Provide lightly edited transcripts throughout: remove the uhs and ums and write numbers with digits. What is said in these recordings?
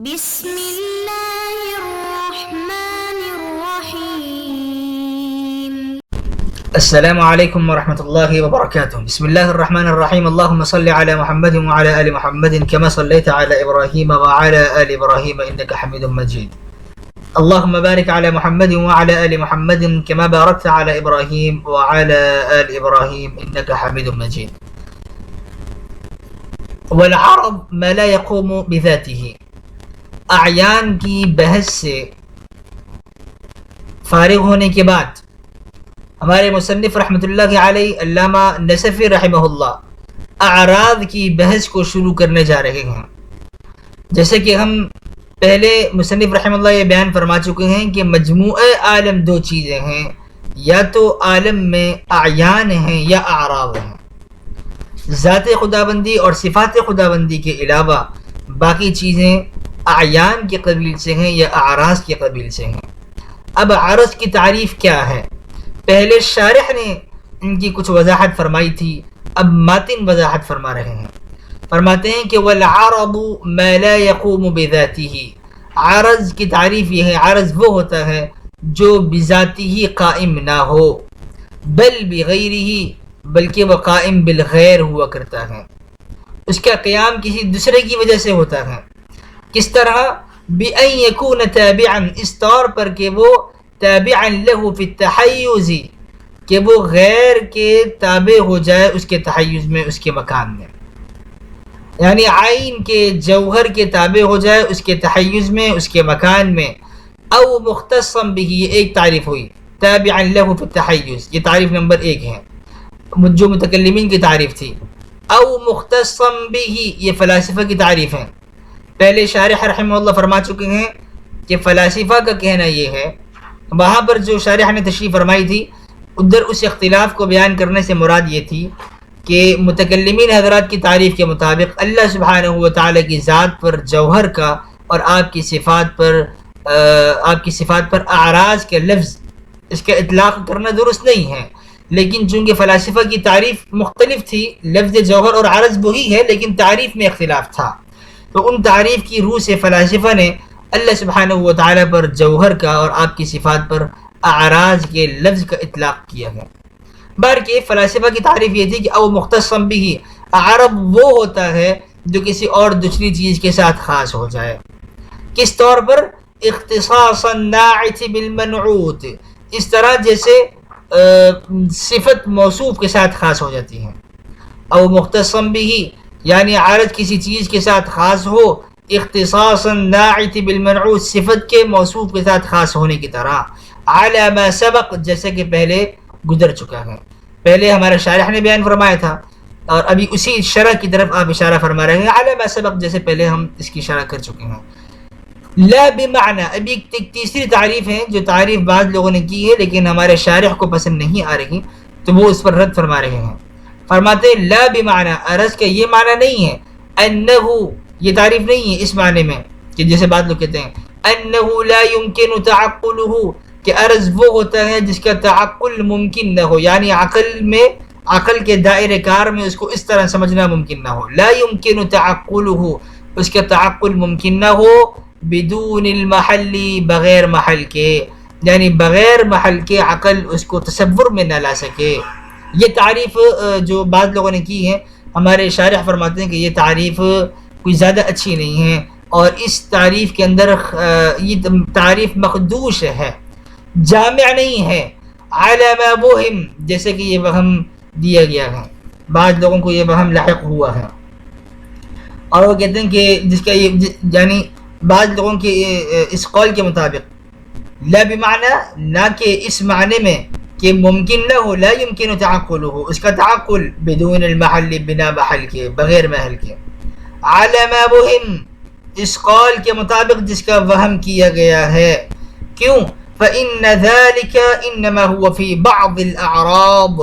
بسم الله الرحمن الرحيم. السلام عليكم ورحمة الله وبركاته. بسم الله الرحمن الرحيم. اللهم صل على محمد وعلى آل محمد كما صليت على إبراهيم وعلى آل إبراهيم إنك حميد مجيد. اللهم بارك على محمد وعلى آل محمد كما باركت على إبراهيم وعلى آل إبراهيم إنك حميد مجيد. والعرض ما لا يقوم بذاته. اعیان کی بحث سے فارغ ہونے کے بعد ہمارے مصنف رحمۃ اللہ علیہ علامہ نصفی رحمہ اللہ اعراض کی بحث کو شروع کرنے جا رہے ہیں. جیسے کہ ہم پہلے مصنف رحمہ اللہ یہ بیان فرما چکے ہیں کہ مجموعہ عالم دو چیزیں ہیں، یا تو عالم میں اعیان ہیں یا اعراض ہیں. ذات خداوندی اور صفات خداوندی کے علاوہ باقی چیزیں اعیان کے قبیل سے ہیں یا اعراض کے قبیل سے ہیں. اب عرض کی تعریف کیا ہے؟ پہلے شارح نے ان کی کچھ وضاحت فرمائی تھی، اب ماتن وضاحت فرما رہے ہیں. فرماتے ہیں کہ والعرض ما لا يقوم بذاته. عرض کی تعریف یہ ہے، عرض وہ ہوتا ہے جو بذاتی ہی قائم نہ ہو، بل بغیرہ، بلکہ وہ قائم بالغیر ہوا کرتا ہے. اس کا قیام کسی دوسرے کی وجہ سے ہوتا ہے. کس طرح؟ بِأَن يَكُونَ تَابِعًا، اس طور پر کہ وہ تابعا له فی التحیز، کہ وہ غیر کے تابع ہو جائے اس کے تحیز میں، اس کے مکان میں. یعنی عین کے جوہر کے تابع ہو جائے اس کے تحیز میں، اس کے مکان میں. او مختصا به، یہ ایک تعریف ہوئی، تابعا له فی التحیز، یہ تعریف نمبر 1 ہے جو متکلمین کی تعریف تھی. او مختصا به، یہ فلاسفہ کی تعریف ہے. پہلے شارح رحمہ اللہ فرما چکے ہیں کہ فلاسفہ کا کہنا یہ ہے، وہاں پر جو شارح نے تشریح فرمائی تھی ادھر اس اختلاف کو بیان کرنے سے مراد یہ تھی کہ متکلمین حضرات کی تعریف کے مطابق اللہ سبحانہ و تعالی کی ذات پر جوہر کا اور آپ کی صفات پر اعراض کے لفظ اس کا اطلاق کرنا درست نہیں ہے. لیکن چونکہ فلاسفہ کی تعریف مختلف تھی، لفظ جوہر اور عرض وہی ہے لیکن تعریف میں اختلاف تھا، تو ان تعریف کی روح سے فلاسفہ نے اللہ سبحانہ و تعالی پر جوہر کا اور آپ کی صفات پر اعراض کے لفظ کا اطلاق کیا ہے. بلکہ فلاسفہ کی تعریف یہ تھی کہ او مختصا به، عرب وہ ہوتا ہے جو کسی اور دوسری چیز کے ساتھ خاص ہو جائے. کس طور پر؟ اختصاص الناعت بالمنعوت، اس طرح جیسے صفت موصوف کے ساتھ خاص ہو جاتی ہے. او مختصا به یعنی عارض کسی چیز کے ساتھ خاص ہو، اختصاص الناعت بالمنعوت، صفت کے موصوف کے ساتھ خاص ہونے کی طرح. علی ما سبق، جیسے کہ پہلے گزر چکا ہے، پہلے ہمارے شارح نے بیان فرمایا تھا اور ابھی اسی شرح کی طرف آپ اشارہ فرما رہے ہیں. علی ما سبق جیسے پہلے ہم اس کی اشارہ کر چکے ہیں. لا بمعنی، ابھی ایک تیسری تعریف ہے جو تعریف بعض لوگوں نے کی ہے لیکن ہمارے شارح کو پسند نہیں آ رہی، تو وہ اس پر رد فرما رہے ہیں. فرماتے ہیں لا بمعنی، عرض کا یہ معنی نہیں ہے، انہ، یہ تعریف نہیں ہے اس معنی میں کہ جیسے بعض لوگ کہتے ہیں انہ لا يمكن تعقلہ، کہ عرض وہ ہوتا ہے جس کا تعقل ممکن نہ ہو، یعنی عقل کے دائرہ کار میں اس کو اس طرح سمجھنا ممکن نہ ہو. لا يمكن تعقلہ، اس کا تعقل ممکن نہ ہو، بدون المحل، بغیر محل کے، یعنی بغیر محل کے عقل اس کو تصور میں نہ لا سکے. یہ تعریف جو بعض لوگوں نے کی ہے، ہمارے شارح فرماتے ہیں کہ یہ تعریف کوئی زیادہ اچھی نہیں ہے اور اس تعریف کے اندر یہ تعریف مخدوش ہے، جامع نہیں ہے. علی ما وہم، جیسے کہ یہ وہم دیا گیا ہے، بعض لوگوں کو یہ وہم لاحق ہوا ہے اور وہ کہتے ہیں کہ جس کا یہ یعنی بعض لوگوں کے اس قول کے مطابق لا بمعنی، نہ کہ اس معنی میں کہ ممکن نہ ہو، لا يمكن تعقلہ، اس کا تعقل بدون المحل، بنا محل کے، بغیر محل کے. علی ما وہم، اس قول کے مطابق جس کا وہم کیا گیا ہے. کیوں؟ فإن ذلك انما هو في بعض الاعراض،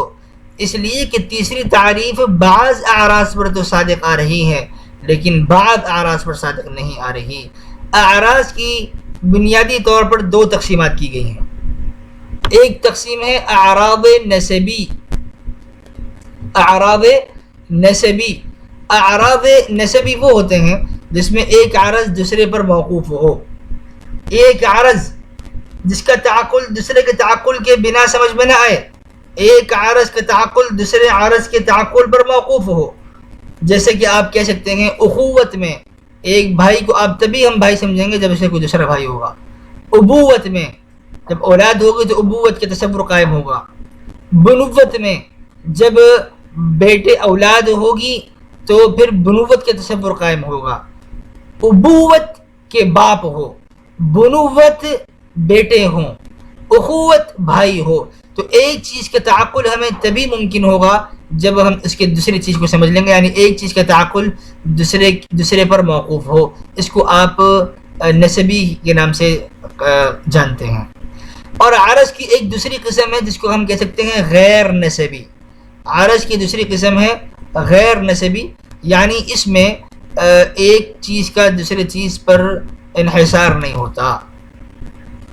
اس لیے کہ تیسری تعریف بعض اعراض پر تو صادق آ رہی ہے لیکن بعض اعراض پر صادق نہیں آ رہی. اعراض کی بنیادی طور پر دو تقسیمات کی گئی ہیں. ایک تقسیم ہے اعراض نسبی. اعراض نسبی وہ ہوتے ہیں جس میں ایک عرض دوسرے پر موقوف ہو، ایک عرض جس کا تعقل دوسرے کے تعقل کے بنا سمجھ میں نہ آئے، ایک عرض کا تعقل دوسرے عرض کے تعقل پر موقوف ہو. جیسے کہ آپ کہہ سکتے ہیں اخوت میں ایک بھائی کو آپ تبھی ہم بھائی سمجھیں گے جب اسے کوئی دوسرا بھائی ہوگا. ابوت میں جب اولاد ہوگی تو ابوت کا تصور قائم ہوگا. بنوت میں جب بیٹے اولاد ہوگی تو پھر بنوت کا تصور قائم ہوگا. ابوت کے باپ ہو، بنوت بیٹے ہوں، اخوت بھائی ہو، تو ایک چیز کا تعقل ہمیں تبھی ممکن ہوگا جب ہم اس کے دوسری چیز کو سمجھ لیں گے، یعنی ایک چیز کا تعقل دوسرے پر موقوف ہو. اس کو آپ نسبی کے نام سے جانتے ہیں. اور عرض کی ایک دوسری قسم ہے جس کو ہم کہہ سکتے ہیں غیر نسبی. عرض کی دوسری قسم ہے غیر نسبی، یعنی اس میں ایک چیز کا دوسرے چیز پر انحصار نہیں ہوتا.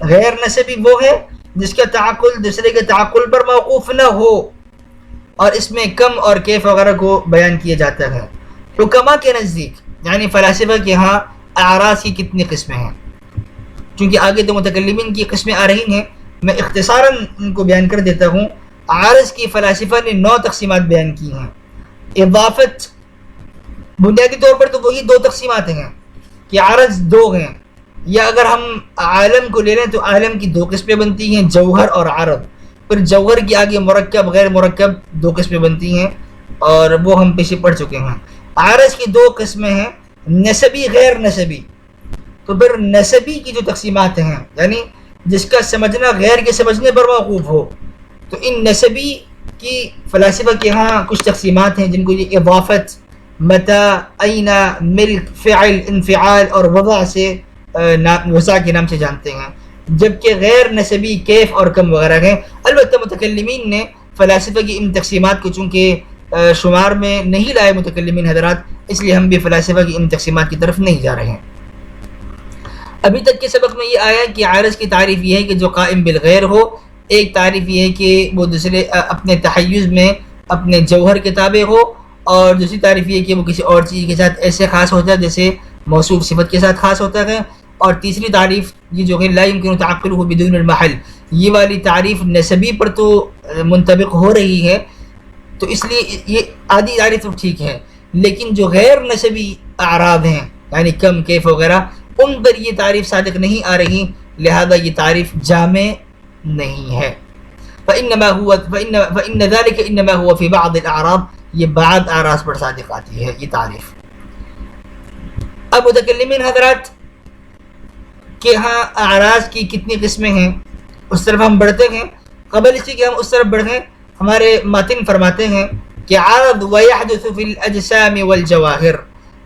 غیر نسبی وہ ہے جس کا تعقل دوسرے کے تعقل پر موقوف نہ ہو، اور اس میں کم اور کیف وغیرہ کو بیان کیا جاتا ہے. حکماء کے نزدیک یعنی فلاسفہ کے ہاں اعراض کی کتنی قسمیں ہیں، چونکہ آگے تو متکلمین کی قسمیں آ رہی ہیں، میں اختصاراً ان کو بیان کر دیتا ہوں. عرض کی فلاسفہ نے 9 تقسیمات بیان کی ہیں. اضافت بنیادی طور پر تو وہی 2 تقسیمات ہیں کہ عرض 2 ہیں، یا اگر ہم عالم کو لے لیں تو عالم کی 2 قسمیں بنتی ہیں، جوہر اور عرض. پھر جوہر کی آگے مرکب غیر مرکب 2 قسمیں بنتی ہیں، اور وہ ہم پیچھے پڑھ چکے ہیں. عرض کی 2 قسمیں ہیں، نسبی غیر نسبی. تو پھر نسبی کی جو تقسیمات ہیں یعنی جس کا سمجھنا غیر کے سمجھنے پر موقوف ہو، تو ان نسبی کی فلاسفہ کے ہاں کچھ تقسیمات ہیں جن کو یہ اضافت، متى، این، ملک، فعل، انفعال اور وضع سے وضع کے نام سے جانتے ہیں، جبکہ غیر نسبی کیف اور کم وغیرہ ہیں. البتہ متکلمین نے فلاسفہ کی ان تقسیمات کو چونکہ شمار میں نہیں لائے متکلمین حضرات، اس لیے ہم بھی فلاسفہ کی ان تقسیمات کی طرف نہیں جا رہے ہیں. ابھی تک کے سبق میں یہ آیا کہ عارض کی تعریف یہ ہے کہ جو قائم بالغیر ہو. ایک تعریف یہ ہے کہ وہ دوسرے اپنے تحیز میں اپنے جوہر کے تابع ہو، اور دوسری تعریف یہ ہے کہ وہ کسی اور چیز کے ساتھ ایسے خاص ہوتا ہے جیسے موصوف صفت کے ساتھ خاص ہوتا ہے. اور تیسری تعریف یہ جو ہے لا يمكن تعقله بدون المحل، یہ والی تعریف نسبی پر تو منطبق ہو رہی ہے، تو اس لیے یہ آدھی تعریف تو ٹھیک ہے، لیکن جو غیر نسبی اعراض ہیں یعنی کم کیف وغیرہ ان پر یہ تعریف صادق نہیں آ رہی، لہذا یہ تعریف جامع نہیں ہے. فإن ذلك انما هو في بعض الاعراض، یہ بعض اعراض پر صادق آتی ہے یہ تعریف. اب متکلمین حضرات کہ ہاں اعراض کی کتنی قسمیں ہیں اس طرف ہم بڑھتے ہیں. قبل اسی کہ ہم اس طرف بڑھیں، ہمارے ماتن فرماتے ہیں کہ عرض ويحدث في الاجسام والجواهر،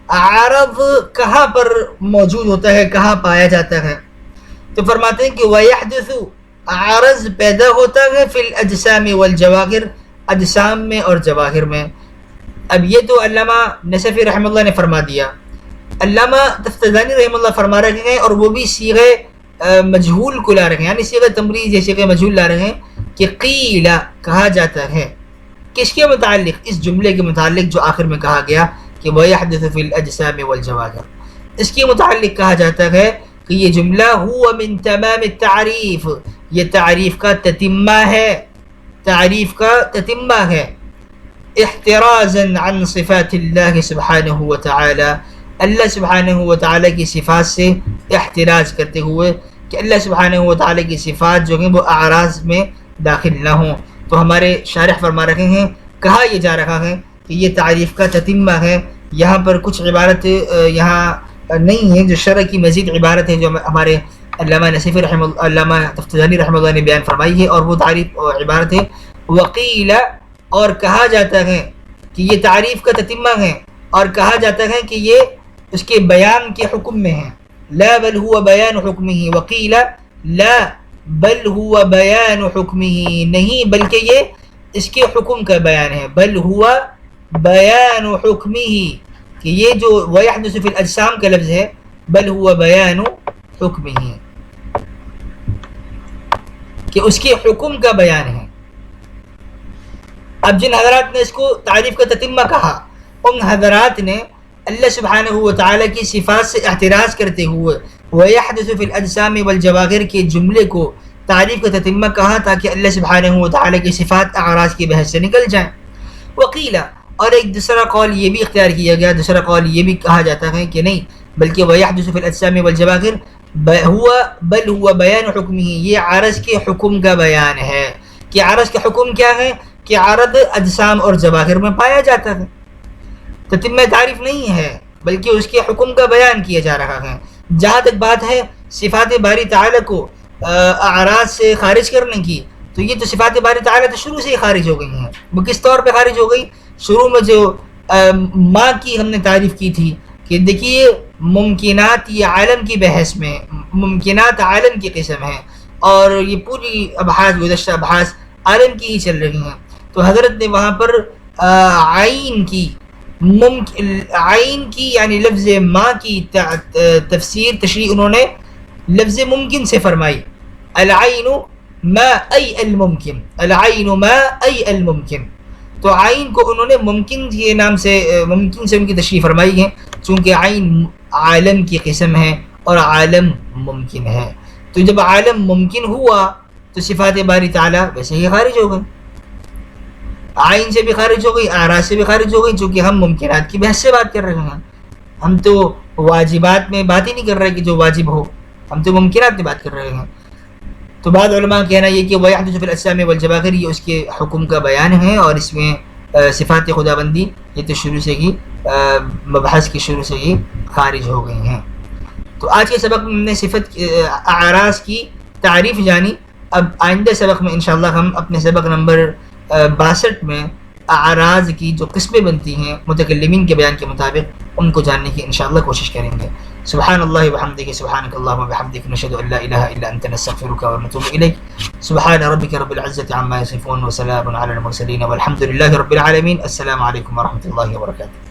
عرض کہاں پر موجود ہوتا ہے، کہاں پایا جاتا ہے؟ تو فرماتے ہیں کہ ويحدث، عرض پیدا ہوتا ہے فی الاجسام والجواہر، اجسام میں اور جواہر میں. اب یہ تو علامہ نصفی رحمہ اللہ نے فرما دیا. علامہ تفتزانی رحمہ اللہ فرما رہے ہیں، اور وہ بھی صیغہ مجہول کو لا رہے ہیں، یعنی صیغہ تمریز یا صیغہ مجہول لا رہے ہیں کہ قیل کہا جاتا ہے. کس کے متعلق؟ اس جملے کے متعلق جو آخر میں کہا گیا کہ وَيَحْدُثُ فِي الْأَجْسَامِ وَالْجَوَاهِرِ، اس کے متعلق کہا جاتا ہے کہ یہ جملہ هو من تمام التعریف، یہ تعریف کا تتمہ ہے، تعریف کا تتمہ ہے. احترازا عن صفات اللہ سبحانہ وتعالی، اللہ سبحانہ وتعالی کی صفات سے احتراز کرتے ہوئے کہ اللہ سبحانہ وتعالی کی صفات جو ہیں وہ اعراض میں داخل نہ ہوں. تو ہمارے شارح فرما رہے ہیں، کہا یہ جا رہا ہے کہ یہ تعریف کا تتمہ ہے. یہاں پر کچھ عبارت یہاں نہیں ہے جو شرع کی مزید عبارت ہے جو ہمارے علامہ نصفی رحمہ اللہ، علامہ تفتزانی رحمہ اللہ نے بیان فرمائی ہے، اور وہ تعریف عبارت ہے وقیل، اور کہا جاتا ہے کہ یہ تعریف کا تتمہ ہے، اور کہا جاتا ہے کہ یہ اس کے بیان کے حکم میں ہے. لا بل هو بیان حکمہ، وقیل لا بل هو بیان حکمہ، نہیں بلکہ یہ اس کے حکم کا بیان ہے. بل ہوا بیان حکمہ، کہ یہ جو ویحدث فی الاجسام کا لفظ ہے بل ہوا بیان حکمہ، کہ اس کے حکم کا بیان ہے. اب جن حضرات نے اس کو تعریف کا تتمہ کہا، ان حضرات نے اللہ سبحانہ و تعالیٰ کی صفات سے اعتراض کرتے ہوئے وَيَحْدُثُ فِي الْأَجْسَامِ وَالْجَوَاهِرِ کے جملے کو تعریف کا تتمہ کہا تاکہ اللہ سبحانہ و تعالیٰ کی صفات اعراض کی بحث سے نکل جائیں. وقیلا، اور ایک دوسرا قول یہ بھی اختیار کیا گیا، دوسرا قول یہ بھی کہا جاتا ہے کہ نہیں، بلکہ وَيَحْدُثُ فِي الْأَجْسَامِ وَالْجَوَاهِرِ بل ہوا بیان حکمہ، یہ عرض کے حکم کا بیان ہے. کہ عرض کا حکم کیا ہے؟ کہ عرض اجسام اور جواہر میں پایا جاتا ہے، تتمہ تعریف نہیں ہے بلکہ اس کے حکم کا بیان کیا جا رہا ہے. جہاں تک بات ہے صفات باری تعالیٰ کو اعراض سے خارج کرنے کی، تو یہ تو صفات باری تعالیٰ تو شروع سے ہی خارج ہو گئی ہیں. وہ کس طور پہ خارج ہو گئی؟ شروع میں جو ماں کی ہم نے تعریف کی تھی کہ دیکھیے ممکنات یہ عالم کی بحث میں ممکنات عالم کی قسم ہے، اور یہ پوری ابحاث گزشتہ ابحاث عالم کی ہی چل رہی ہیں. تو حضرت نے وہاں پر عین کی یعنی لفظ ماں کی تفسیر تشریح انہوں نے لفظ ممکن سے فرمائی. العین ما ای الممکن، العین ما ای الممکن. تو عین کو انہوں نے ممکن کے نام سے ممکن سے ان کی تشریح فرمائی ہے، چونکہ عین عالم کی قسم ہے اور عالم ممکن ہے. تو جب عالم ممکن ہوا تو صفات باری تعالیٰ ویسے ہی خارج ہو گئی، عین سے بھی خارج ہو گئی، اعراض سے بھی خارج ہو گئی، چونکہ ہم ممکنات کی بحث سے بات کر رہے ہیں. ہم تو واجبات میں بات ہی نہیں کر رہے کہ جو واجب ہو، ہم تو ممکنات میں بات کر رہے ہیں. تو بعض علماء کا کہنا یہ کہ وَيَحْدُثُ فِي الْأَجْسَامِ وَالْجَوَاهِرِ یہ اس کے حکم کا بیان ہے، اور اس میں صفات خدا بندی یہ تو شروع سے ہی مبحث کی شروع سے ہی خارج ہو گئی ہیں. تو آج کے سبق میں ہم نے صفت اعراض کی تعریف جانی. اب آئندہ سبق میں انشاءاللہ ہم اپنے سبق نمبر 62 میں اعراض کی جو قسمیں بنتی ہیں متکلمین کے بیان کے مطابق ان کو جاننے کی انشاءاللہ کوشش کریں گے. سبحان اللہ وبحمدہ، سبحانک اللہم وبحمدک، نشہد ان لا الہ الا انت، نستغفرک ونتوب الیک. سبحان ربک رب العزة عما یصفون وسلام علی المرسلین والحمد للہ رب العالمین. السلام علیکم ورحمۃ اللہ وبرکاتہ.